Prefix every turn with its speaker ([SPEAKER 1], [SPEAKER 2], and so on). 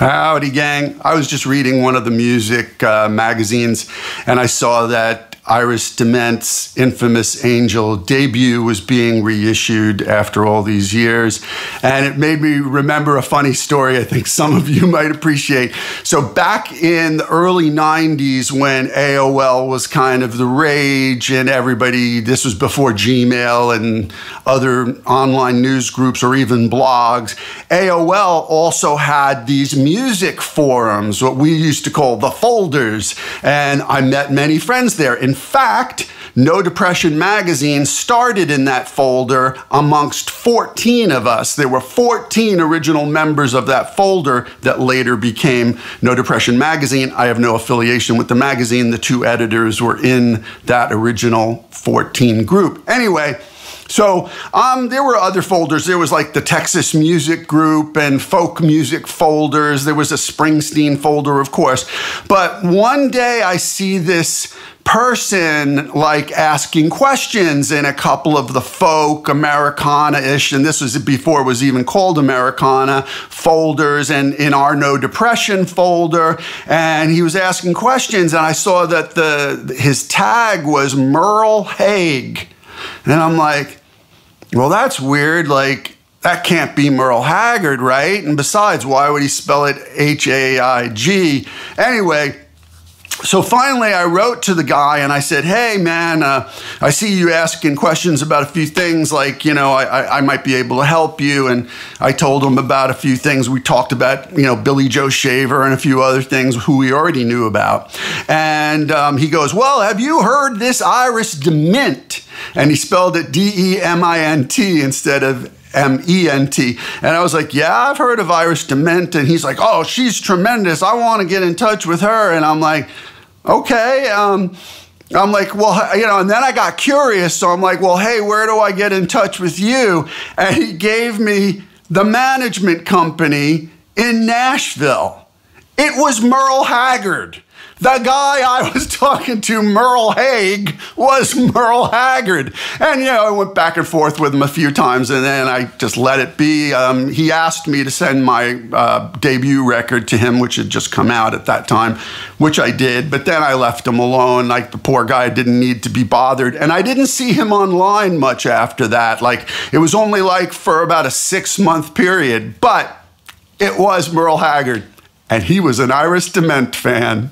[SPEAKER 1] Howdy, gang. I was just reading one of the music magazines, and I saw that Iris DeMent's infamous Angel debut was being reissued after all these years. And it made me remember a funny story I think some of you might appreciate. So back in the early 90s when AOL was kind of the rage and everybody, this was before Gmail and other online news groups or even blogs, AOL also had these music forums, what we used to call the folders. And I met many friends there. In fact, No Depression magazine started in that folder amongst 14 of us. There were 14 original members of that folder that later became No Depression magazine. I have no affiliation with the magazine. The two editors were in that original 14 group. Anyway, so there were other folders. There was like the Texas music group and folk music folders. There was a Springsteen folder, of course. But one day I see this person like asking questions in a couple of the folk Americana-ish, and this was before it was even called Americana, folders, and in our No Depression folder, and he was asking questions, and I saw that his tag was Merle Haggard. And I'm like, well, that's weird, like, that can't be Merle Haggard, right? And besides, why would he spell it H-A-I-G? Anyway, so finally I wrote to the guy and I said, hey man, I see you asking questions about a few things, like, you know, I might be able to help you. And I told him about a few things. We talked about, you know, Billy Joe Shaver and a few other things who we already knew about. And he goes, well, have you heard this Iris DeMent? And he spelled it D-E-M-I-N-T instead of M-E-N-T. And I was like, yeah, I've heard of Iris DeMent. And he's like, oh, she's tremendous. I want to get in touch with her. And I'm like, okay. I'm like, well, you know, and then I got curious. So I'm like, well, hey, where do I get in touch with you? And he gave me the management company in Nashville. It was Merle Haggard. The guy I was talking to, Merle Haggard, was Merle Haggard. And, you know, I went back and forth with him a few times, and then I just let it be. He asked me to send my debut record to him, which had just come out at that time, which I did. But then I left him alone. Like, the poor guy didn't need to be bothered. And I didn't see him online much after that. Like, it was only like for about a 6-month period. But it was Merle Haggard, and he was an Iris DeMent fan.